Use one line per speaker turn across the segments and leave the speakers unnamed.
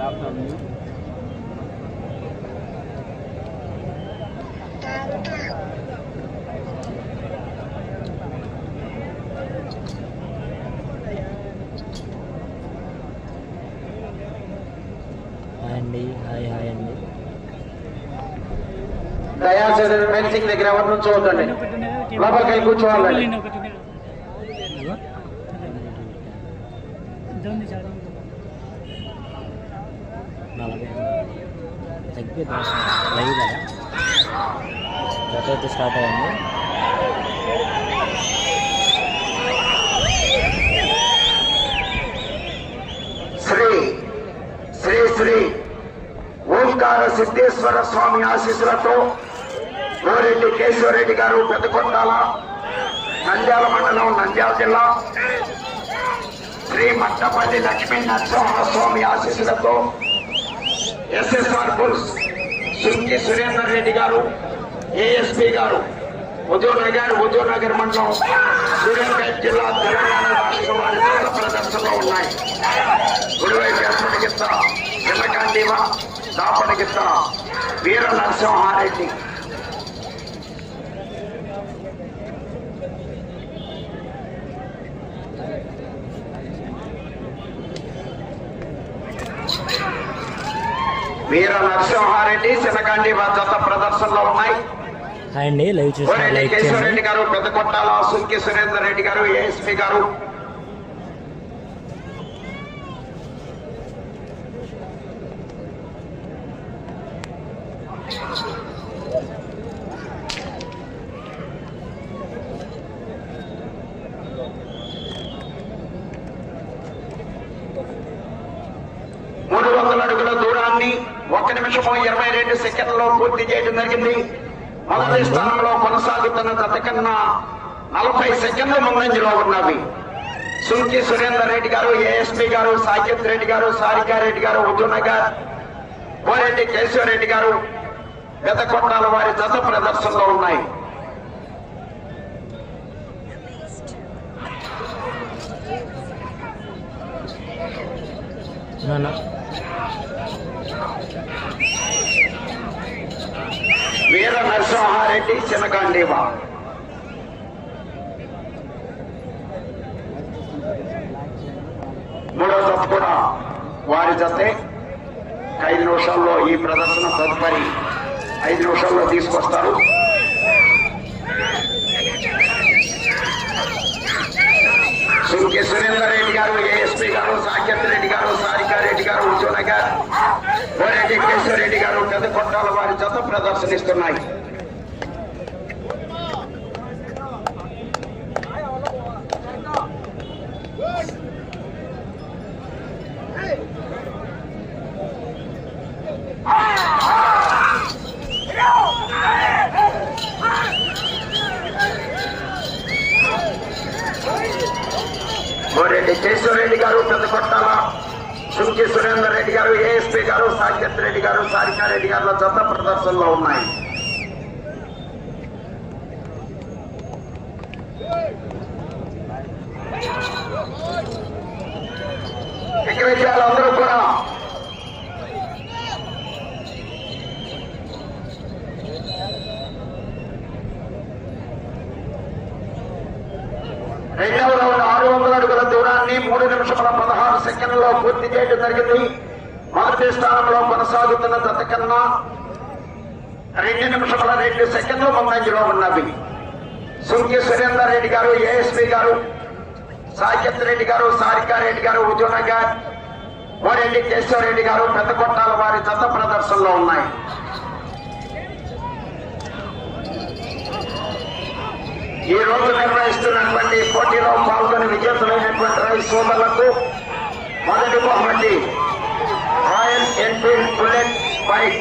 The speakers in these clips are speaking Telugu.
అండి హాయ్ అండి.
దయాచేసి ఫెన్సింగ్ దగ్గర ఎవరి నుంచి చూడండి, లోపలికి వెళ్ళి కూర్చోవాలండి.
తగ్గి లైవ్ కదా జత అయితే స్టార్ట్ అయ్యింది.
శ్రీ శ్రీ శ్రీ ఓంకార సిద్ధేశ్వర స్వామి ఆశీస్సులతో గోరెడ్డి కేశవరెడ్డి గారు పెద్దకొండాల, నంద్యాల మండలం, నంద్యాల జిల్లా, శ్రీ మట్టపల్లి లక్ష్మీ నరసింహస్వామి ఆశీస్సులతో ఎస్ఎస్ఆర్ బుల్స్ సుంకి సురేందర్ రెడ్డి గారు, ఏఎస్పీ గారు, హుజూర్నగర్ మండలం, సూర్యాపేట జిల్లా, తెలంగాణ రాష్ట్రం వారి ప్రదర్శనలో ఉన్నాయి. గుడివైపు ఎప్పటికిత్త చిన్నకాండీవ, దాపడికిత్త వీర నరసింహారెడ్డి. వీర నరసింహారెడ్డి, చిన్నకాండీవ జత ప్రదర్శనలో ఉన్నాయి.
అండి లైవ్ చూసి
కేశవరెడ్డి గారు, పెద్దకొట్టాల, సుంకి సురేందర్ రెడ్డి గారు, ఏఎస్పీ గారు, అడుగుల దూరాన్ని 1 నిమిషము 22 సెకండ్లలో పూర్తి చేయడం జరిగింది. మొదటి స్థానంలో కొనసాగుతున్న జత కన్నా 40 సెకండ్ల ముందంజలో ఉన్నవి. సుంకి సురేందర్ రెడ్డి గారు, ఏఎస్పీ గారు, సాకేత్ రెడ్డి గారు, సారికారెడ్డి గారు, హుజూర్నగర్, కోరెడ్డి కేశవరెడ్డి గారు, పెద్దకొట్టాల వారి జత ప్రదర్శనలో ఉన్నాయి. వీర నరసింహారెడ్డి, చిన్నకాండీవ. మూడో జత కూడా వారి జతే 5 నిమిషాల్లో ఈ ప్రదర్శన తదుపరి 5 నిమిషాల్లో తీసుకొస్తారు. సుంకి సురేందర్ రెడ్డి గారు, ఏఎస్పీ గారు, సాకేత్ రెడ్డి గారు, సారికారెడ్డి గారు, హుజూర్నగర్, కోరెడ్డి కేశవరెడ్డి గారు, పెద్దకొట్టాల వారి జత ప్రదర్శనిస్తున్నాయి. కోరెడ్డి కేశవరెడ్డి గారు, పెద్దకొట్టాల, సుంకి సురేందర్ రెడ్డి గారు, ఏఎస్పీ గారు, సాకేత్ రెడ్డి గారు, సారికారెడ్డి గారుల జత ప్రదర్శనలో ఉన్నాయి. ఇక విషయాలందరూ కూడా రెండవ రౌండ్ 600 అడుగుల దూరాన్ని 3 నిమిషముల 16 సెకండ్లలో పూర్తి చేయడం జరిగింది. మొదటి స్థానంలో కొనసాగుతున్న జత కన్నా 2 నిమిషముల 2 సెకండ్లు ముందంజలో ఉన్నవి. సుంకి సురేందర్ రెడ్డి గారు, ఏఎస్పీ గారు, సాకేత్ రెడ్డి గారు, సారికారెడ్డి గారు, హుజూర్నగర్, కోరెడ్డి కేశవరెడ్డి గారు, పెద్దకొట్టాల వారి జత ప్రదర్శనలో ఉన్నాయి. ఈ రోజు నిర్వహిస్తున్నటువంటి పోటీలో పాల్గొని విజేతలైనటువంటి రైతు సోదరులకు మొదటి బహుమతి రాయల్ ఎన్ఫీల్డ్ బుల్లెట్ బైక్.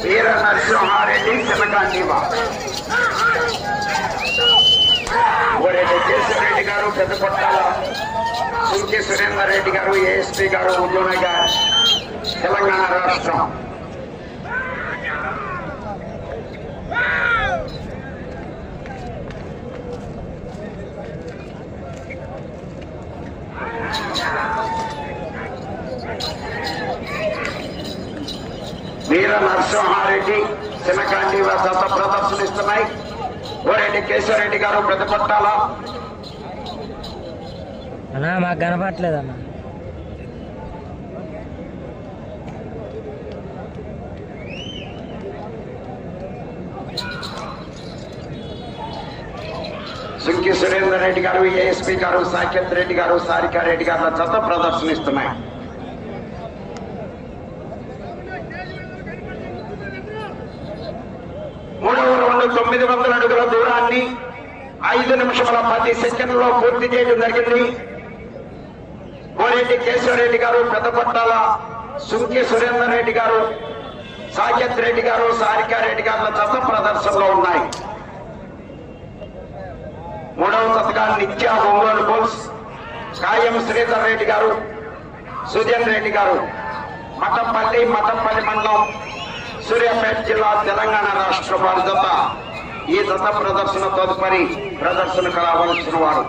వీర నరసింహారెడ్డి, చిన్నకాండీవ. ఓరెడ్డి కేశవరెడ్డి గారు పెద్దపట్టాల సుంకి సురేందర్ రెడ్డి గారు ఏఎస్పీ గారు ఉద్యోగనగర్ తెలంగాణ రాష్ట్రం. వీర నరసింహారెడ్డి చిన్నకాండి జత ప్రదర్శనిస్తున్నాయి. ఓరెడ్డి కేశవరెడ్డి గారు పెద్దపట్టాల.
అన్నా మాకు కనపట్లేదన్న.
సుంకి సురేందర్ రెడ్డి గారు ఏఎస్పీ గారు సాకేత్ రెడ్డి గారు సారికారెడ్డి గారు జత ప్రదర్శనిస్తున్నాయి. మూడవ రౌండ్ 900 అడుగుల దూరాన్ని 5 నిమిషముల 10 సెకండ్లలో పూర్తి చేయడం జరిగింది. కోరెడ్డి కేశవరెడ్డి గారు పెద్దపట్టాల, సుంకి సురేందర్ రెడ్డి గారు, సాకేత్ రెడ్డి గారు, సారికారెడ్డి గారు జత ప్రదర్శనలో ఉన్నాయి. మూడవ జతగా నిత్య ఒంగోలు బుల్స్ కాయం శ్రీధర్ రెడ్డి గారు, సుజన్ రెడ్డి గారు, మఠంపల్లి మండలం, సూర్యాపేట జిల్లా, తెలంగాణ రాష్ట్ర వారి జత. ఈ జత ప్రదర్శన తదుపరి ప్రదర్శన కావాల్సిన వారు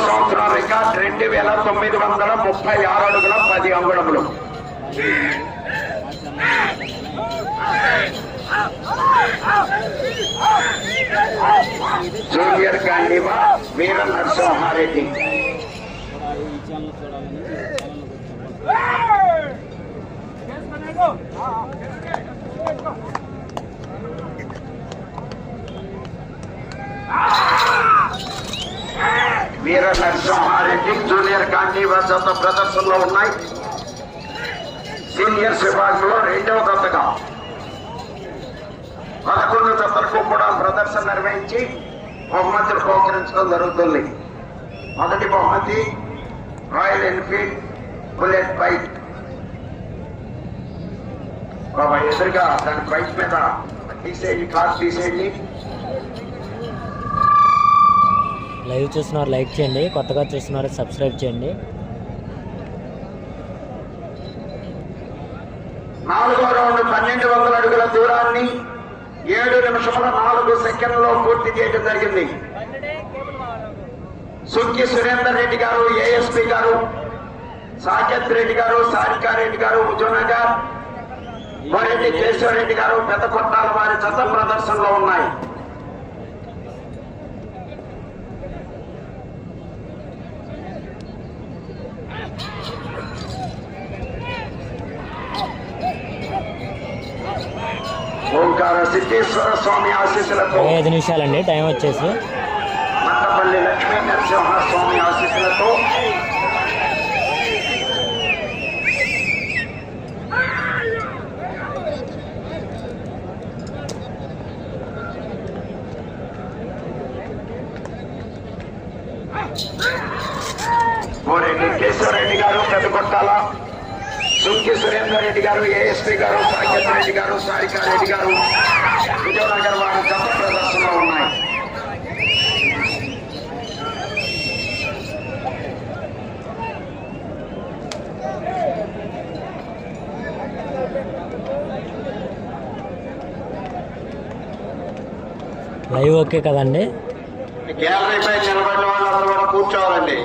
సంవత్సరం రికార్డ్ 2936 అడుగుల 10 అంగుళములు. జూనియర్ గాంధీవా వీర నరసింహారెడ్డి. వీర నరసింహారెడ్డి జూనియర్ గాంధీవా జత ప్రదర్శనలో ఉన్నాయి. సీనియర్స్ విభాగంలో 2వ జతగా 11 జతలకు కూడా ప్రదర్శన నిర్వహించి బహుమతులు బహుకరించడం జరుగుతుంది. మొదటి బహుమతి రాయల్ ఎన్ఫీల్డ్ బుల్లెట్ బైక్. బాబా ఎదురుగా దాని బైక్ మీద తీసేయండి, కార్ తీసేయండి.
లైవ్ చూస్తున్నారు లైక్ చేయండి, కొత్తగా చూస్తున్నారు సబ్స్క్రైబ్ చేయండి.
4వ రౌండ్ 1200 అడుగుల దూరాన్ని 7 నిమిషముల 4 సెకండ్లలో పూర్తి చేయడం జరిగింది. సుంకి సురేందర్ రెడ్డి గారు, ఏఎస్పీ గారు, సాకేత్ రెడ్డి గారు, సారికారెడ్డి గారు, ఉద్యోగనగర్, కోరెడ్డి కేశవరెడ్డి గారు పెద్దపట్టాల వారి జత ప్రదర్శనలో ఉన్నాయి. ఓంకార సిద్ధేశ్వర స్వామి ఆశీస్సులతో
5 నిమిషాలండి టైం వచ్చేసి.
మండపల్లి లక్ష్మీ నరసింహ స్వామి ఆశీస్సులతో కోరెడ్డి కేశవరెడ్డి గారు పెద్దకొట్టాల, సుంకి సురేందర్ రెడ్డి గారు, ఏఎస్పీ గారు, సాకేత్ రెడ్డి గారు, సారికారెడ్డి గారు, విజయనగర్ వారి జత ప్రదర్శనలో ఉన్నాయి.
లైవ్ ఓకే కదండి?
గ్యాలరీపై నిలబడిన వాళ్ళందరూ కూడా కూర్చోవాలండి.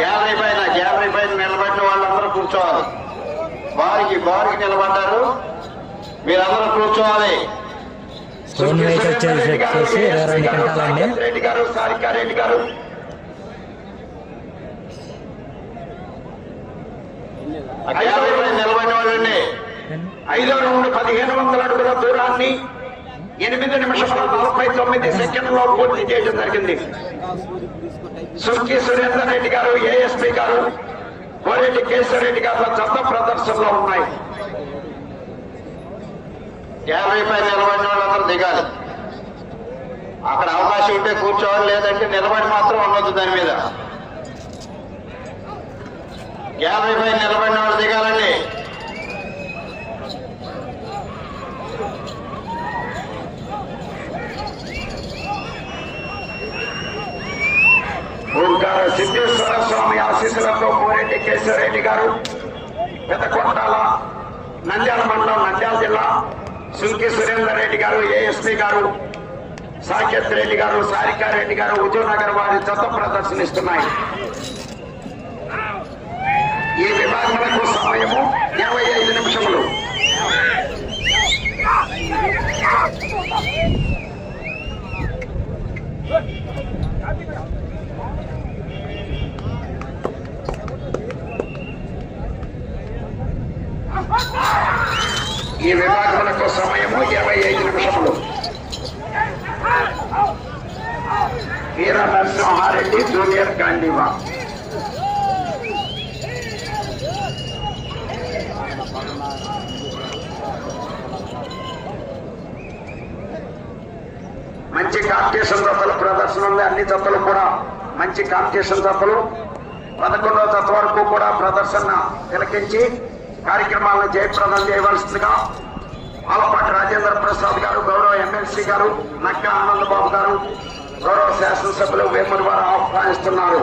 గ్యాలరీ పైన నిలబడిన వాళ్ళందరూ కూర్చోవాలి. బారికి నిలబడ్డారు, మీరందరూ కూర్చోవాలి.
స్టోన్ వెయిట్ వచ్చేసి 22 క్వింటాలండి.
రెడ్డి గారు, సారికారెడ్డి గారు, గ్యాలరీ పైన నిలబడిన వాళ్ళండి. 5వ రౌండ్ 1500 అడుగుల దూరాన్ని 8 నిమిషముల 49 సెకండ్లలో పూర్తి చేయడం జరిగింది. సుంకి సురేందర్ రెడ్డి గారు, ఏఎస్పీ గారు, కోరెడ్డి కేశవరెడ్డి గారు జత ప్రదర్శనలో ఉన్నాయి. గ్యాలరీ పై నిలబడిన వాళ్ళందరూ దిగాలి. అక్కడ అవకాశం ఉంటే కూర్చోవాలి, లేదంటే నిలబడి మాత్రం ఉండొద్దు దాని మీద. 50 పై నిలబడిన వాళ్ళు దిగాలండి. ఓంకార సిద్ధేశ్వర స్వామి ఆశీస్సులతో కోరెడ్డి కేశవరెడ్డి గారు, పెదకొంటాల నంద్యాల మండలం, నంద్యాల జిల్లా, సుంకి సురేందర్ రెడ్డి గారు, ఏఎస్పీ గారు, సాకేత్ రెడ్డి గారు, సారికారెడ్డి గారు, హుజూర్నగర్ వారి జత ప్రదర్శనిస్తున్నాయి. ఈ విభాగములకు సమయము 25 నిమిషములు. ఈ విభాగములకు సమయము 25 నిమిషములు. వీర నరసింహారెడ్డి జూనియర్ గాంధీవా. మంచి కాంపిటీషన్ జతల ప్రదర్శన ఉంది. అన్ని జతలు కూడా మంచి కాంపిటీషన్ జతలు. 11వ జత వరకు కూడా ప్రదర్శన తిలకించి కార్యక్రమాలను జయప్రదం చేయవలసిందిగా ఆలపాటి రాజేంద్ర ప్రసాద్ గారు, గౌరవ ఎమ్మెల్సీ గారు, నక్కా ఆనందబాబు గారు, గౌరవ శాసనసభ్యులు వేమూరి వారు ఆహ్వానిస్తున్నారు.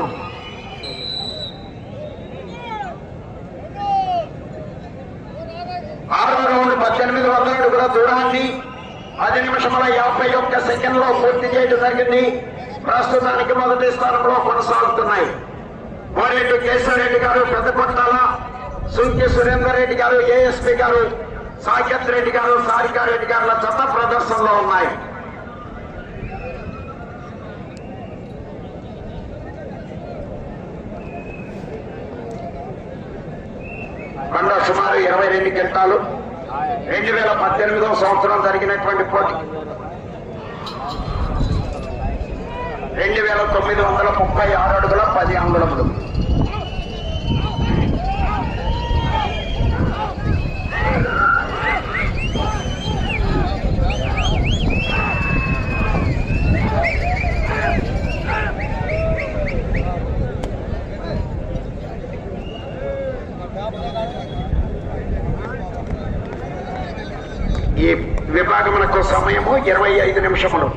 ఆరవ రౌండ్ 1800 అడుగుల దూరాన్ని 10 నిమిషముల 51 సెకండ్లో పూర్తి చేయడం జరిగింది. ప్రస్తుతానికి మొదటి స్థానంలో కొనసాగుతున్నాయి. కోరెడ్డి కేశవరెడ్డి గారు, పెద్దకొట్టాల సుంకి సురేందర్ రెడ్డి గారు, ఏఎస్పీ గారు, సాకేత్ రెడ్డి గారు, సారికారెడ్డి గారుల జత ప్రదర్శనలో ఉన్నాయి. కొండ సుమారు 22 క్వింటాలు. 2018వ సంవత్సరం జరిగినటువంటి పోటీ 2936 అడుగుల 10 అంగుళములు. ఈ విభాగములకు సమయము 25 నిమిషములు.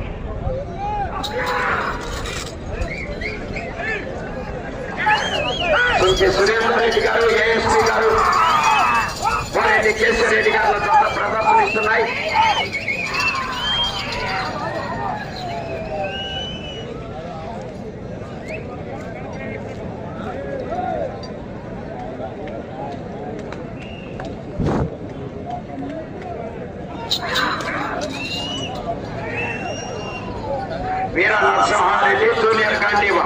సురేందర్ రెడ్డి గారు, ఏఎస్పీ గారు, కోరెడ్డి కేశవరెడ్డి గారు జత ప్రదర్శనిస్తున్నాయి. వీర నరసింహారెడ్డి జూనియర్ గాంధీవా.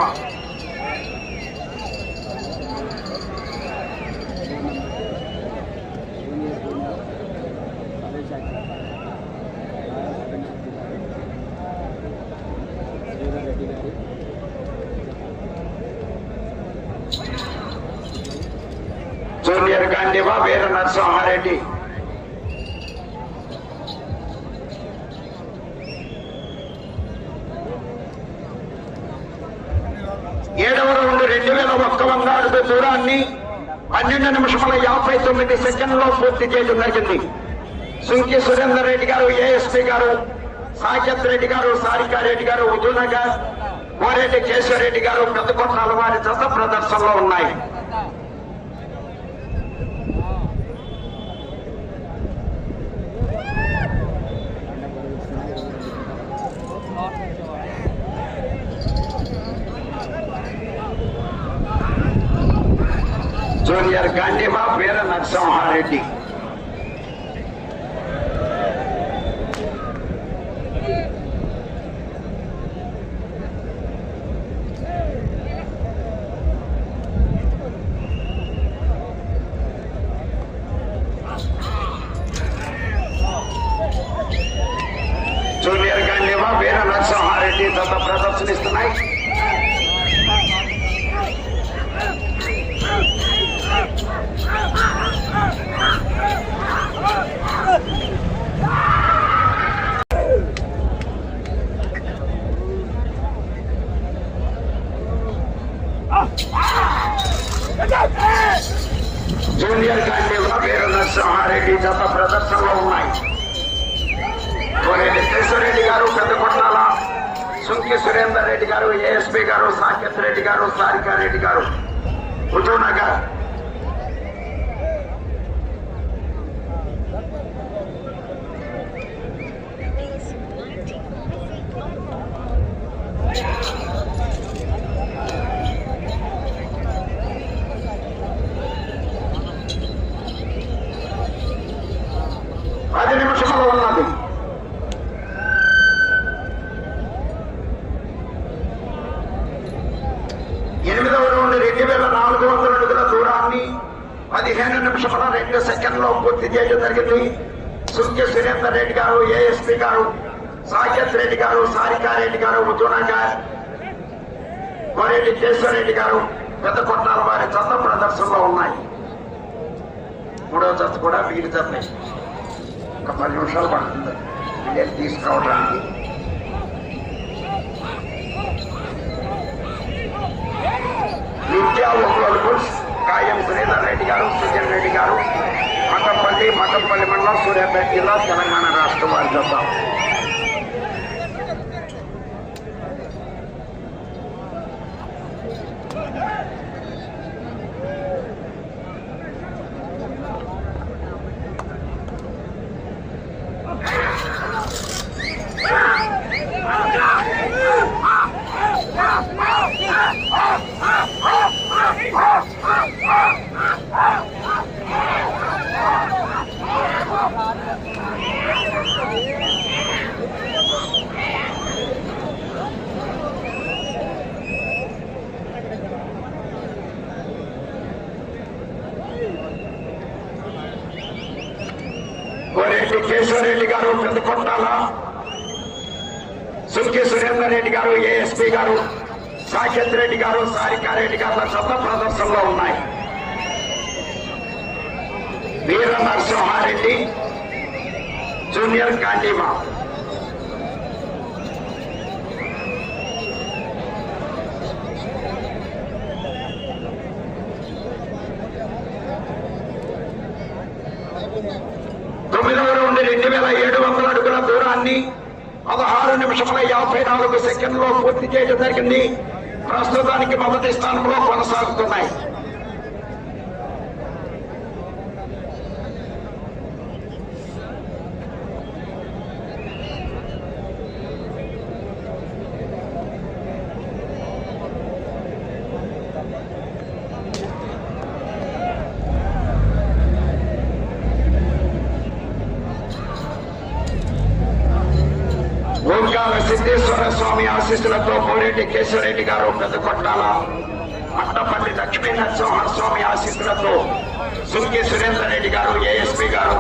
జూనియర్ గాంధీవా, వీర నరసింహారెడ్డి. ఏడవ రౌండ్ 2001 అడుగు దూరాన్ని 12 నిమిషముల 59 సెకండ్లో పూర్తి చేయడం జరిగింది. సుంకి సురేందర్ రెడ్డి గారు, ఏఎస్పీ గారు, సాకేత్ రెడ్డి గారు, సారికారెడ్డి గారు, హుజూర్నగర్, కోరెడ్డి కేశవరెడ్డి గారు, పెద్దకొట్టాల వారి జత ప్రదర్శనలో ఉన్నాయి. జూనియర్ గాంధీవా, వీర నరసింహారెడ్డి. జూనియర్ గాంధీవా, వీర నరసింహారెడ్డి జత ప్రదర్శనిస్తున్నాయి. నరసింహారెడ్డి జత ప్రదర్శనలో ఉన్నాయి. కోనేటి కేశవరెడ్డి గారు, పెద్దకొట్టాల సుంకి సురేందర్ రెడ్డి గారు, ఏఎస్పీ గారు, సాకేత్ రెడ్డి గారు, సారికారెడ్డి గారు, హుజూర్నగర్. ఉన్నది. ఎనిమిదవ రౌండ్ 2400 అడుగుల దూరాన్ని 15 నిమిషముల 2 సెకండ్లో పూర్తి చేయడం జరిగింది. సుంకి సురేందర్ రెడ్డి గారు, ఏఎస్పీ గారు, సాకేత్ రెడ్డి గారు, సారికారెడ్డి గారు, హుజూర్నగర్, కోనేటి కేశవరెడ్డి గారు, పెద్దకొట్టాల వారి జత ప్రదర్శనలో ఉన్నాయి. మూడవ జత కూడా వీరి జత ఒక 10 నిమిషాలు పడుతుంది వీళ్ళని తీసుకురావడానికి. విద్యా ఒంగోలు కాయం శ్రీధర్ రెడ్డి గారు, సుజన్ రెడ్డి గారు, మఠంపల్లి మండలం, సూర్యాపేట జిల్లా, తెలంగాణ రాష్ట్రం వారి జత. కోనేటి కేశవరెడ్డి గారు, పెద్దకొట్టాల సుంకి సురేందర్ రెడ్డి గారు, ఏఎస్పీ గారు, సాకేత్ రెడ్డి గారు, సారికారెడ్డి గారు జత ప్రదర్శనలో ఉన్నాయి. వీర నరసింహారెడ్డి జూనియర్ కాండీమా. తొమ్మిదవ రౌండ్ 2700 అడుగుల దూరాన్ని 16 నిమిషముల 54 సెకండ్లో పూర్తి చేయడం జరిగింది. ప్రస్తుతానికి మొదటి స్థానంలో కొనసాగుతున్నాయి. ఓంకార సిద్ధేశ్వర స్వామి ఆశీస్సులతో కోనేటి కేశవరెడ్డి గారు, పెద్దకొట్టాల మట్టపల్లి లక్ష్మీ నరసింహ స్వామి ఆశీస్సులతో సుంకి సురేందర్ రెడ్డి గారు, ఏఎస్పీ గారు,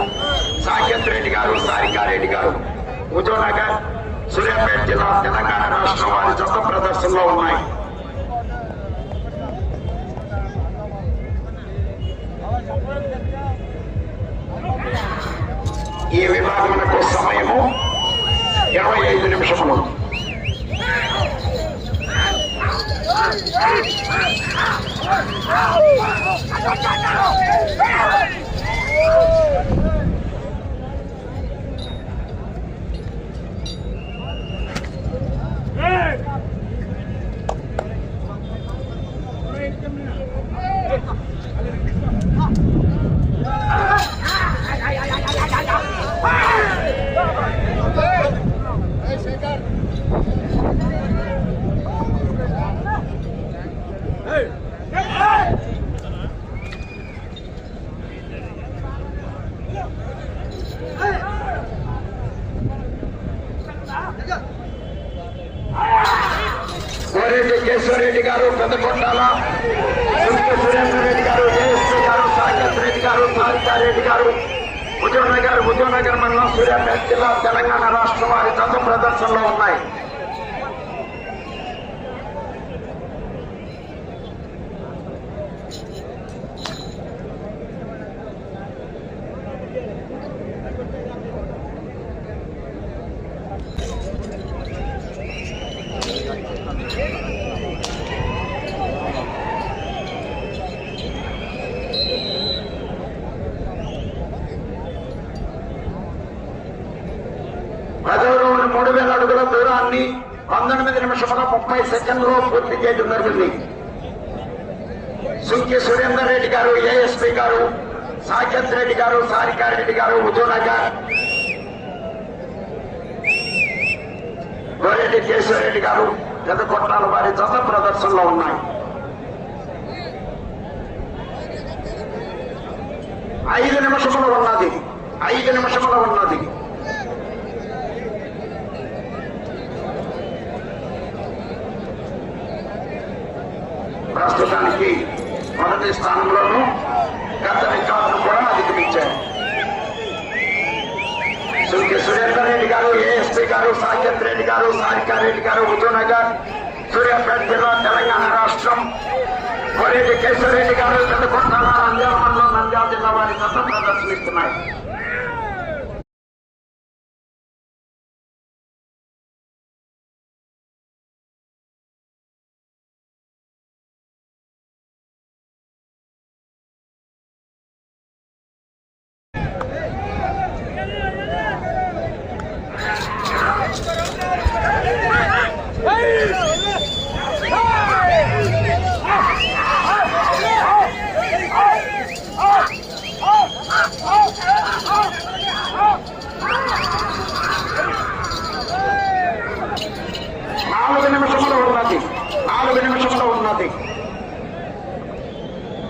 సాకేత్ రెడ్డి గారు, సారికారెడ్డి గారు, హుజూర్నగర్, సూర్యాపేట జిల్లా, తెలంగాణ రాష్ట్రం వారి జత ప్రదర్శనలో ఉన్నాయి. ఈ విభాగమునకు సమయము 25 నిమిషములు. కోనేటి కేశవరెడ్డి గారు, పెద్దకొట్టాల సుంకి సురేందర్ రెడ్డి గారు, ఏఎస్పీ గారు, సాకేత్ రెడ్డి గారు, సారికారెడ్డి గారు, హుజూర్నగర్ మండలం, సూర్యాపేట జిల్లా, తెలంగాణ రాష్ట్రం వారి జత ప్రదర్శనలో ఉన్నాయి. 3000 అడుగుల దూరాన్ని 19 నిమిషముల 30 సెకండ్లో పూర్తి చేయడం జరిగింది. సుంకి సురేందర్ రెడ్డి గారు, ఏఎస్పీ గారు, సాకేత్ రెడ్డి గారు, సారికారెడ్డి గారు, హుజూర్నగర్, గోరెడ్డి కేశవరెడ్డి గారు, పెద్దకొట్టాల వారి జత ప్రదర్శనలో ఉన్నాయి. 5 నిమిషములు ఉన్నది. 5 నిమిషములు ఉన్నది. ప్రస్తుతానికి మొదటి స్థానంలోనూ గత రికార్డును కూడా అధిగమించారు. సుంకి సురేందర్ రెడ్డి గారు, ఏఎస్పీ గారు, సాకేత్ రెడ్డి గారు, సారికారెడ్డి గారు, హుజూర్నగర్, సూర్యాపేట జిల్లా, తెలంగాణ రాష్ట్రం, కోరెడ్డి కేశవరెడ్డి గారు, పెద్దకొట్టాల, నంద్యాల మండలం, నంద్యాల జిల్లా వారి జత ప్రదర్శనిస్తున్నాయి.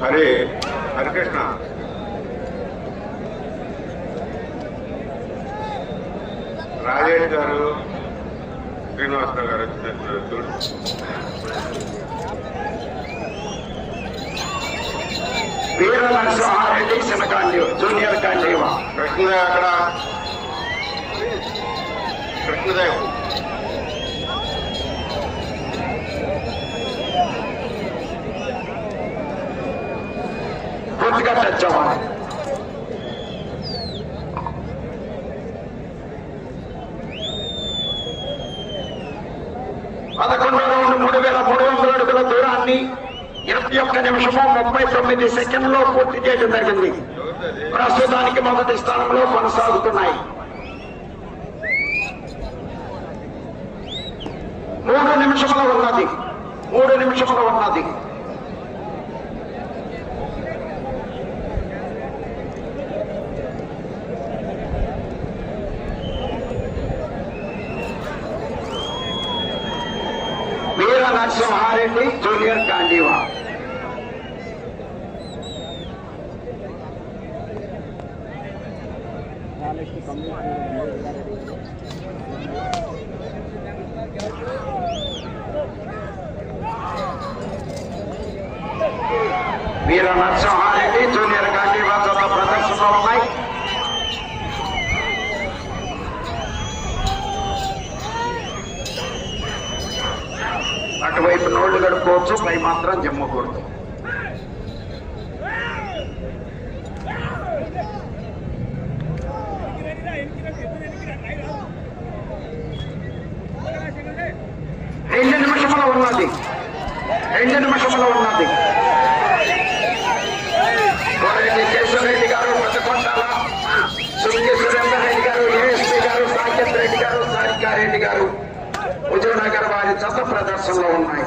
హరే హరికృష్ణ రాజేష్ గారు, శ్రీనివాసరావు గారు వచ్చినట్టు చూడు.
వీర నరసింహారెడ్డి చిన్నకాండి, జూనియర్ కాండీవా.
కృష్ణదేవ్ అక్కడ, కృష్ణదేవ్
పూర్తిగా టచ్ అవ్వాలి. పదకొండవ రౌండ్ 3300 అడుగుల దూరాన్ని 21 నిమిషము 39 సెకండ్లో పూర్తి చేయడం జరిగింది. ప్రస్తుతానికి మొదటి స్థానంలో కొనసాగుతున్నాయి. 3 నిమిషముల ఉన్నది. 3 నిమిషముల ఉన్నది. వీర నరసింహారెడ్డి, జూనియర్ కాండీవా. వీర నరసింహారెడ్డి, జూనియర్ కాండీవా జత ప్రదర్శనలో ఉన్నాయి. అటువైపు నోళ్లు గడుపుకోవచ్చు, పై మాత్రం జమ్మకూడదు. రెండు నిమిషంలో ఉన్నది. 2 నిమిషంలో ఉన్నది. కోరెడ్డి కేశవరెడ్డి గారు, పెద్దకొట్టాల, సుంకి సురేందర్ రెడ్డి గారు, ఏఎస్పీ గారు, సాకేత్ రెడ్డి గారు, సారికారెడ్డి గారు, హుజూర్నగర్ వారి జత ప్రదర్శనలో ఉన్నాయి.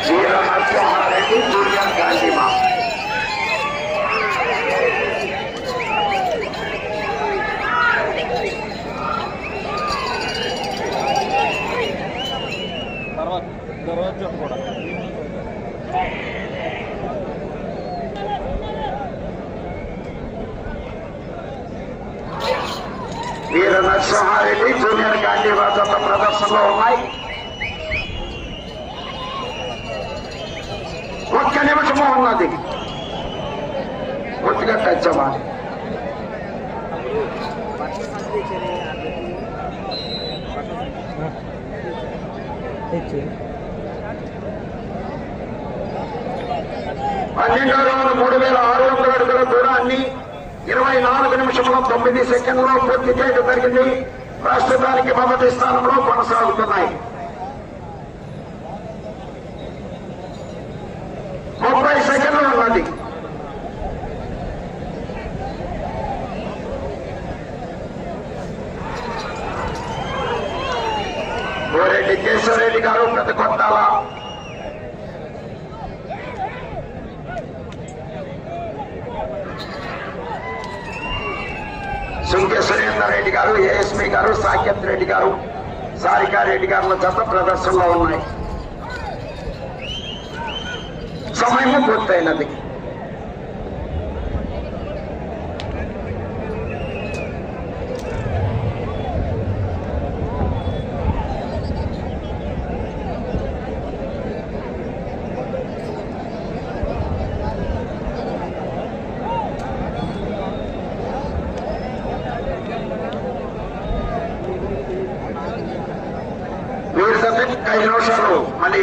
వీర నరసింహారెడ్డి, జూనియర్ కాండీవా. వీర నరసింహారెడ్డి, జూనియర్ కాండీవా జత ప్రదర్శనలో ఉన్నాయి. 1 నిమిషము ఉన్నది. పూర్తిగా టచ్ అవ్వాలి. పన్నెండవ రౌండ్ 3600 అడుగుల దూరాన్ని 24 నిమిషముల 9 సెకండ్లో పూర్తి చేయడం జరిగింది. ప్రస్తుతానికి మొదటి స్థానంలో కొనసాగుతున్నాయి. కోరెడ్డి కేశవరెడ్డి గారు పెద్ద కొట్టాల, సుంకె సురేందర్ రెడ్డి గారు, ఏఎస్పీ గారు, సాకేత్ రెడ్డి గారు, సారికారెడ్డి గారుల జత ప్రదర్శనలో ఉన్నాయి. సమయం పూర్తయినది. వీరి జత 5 నిమిషాలు మళ్ళీ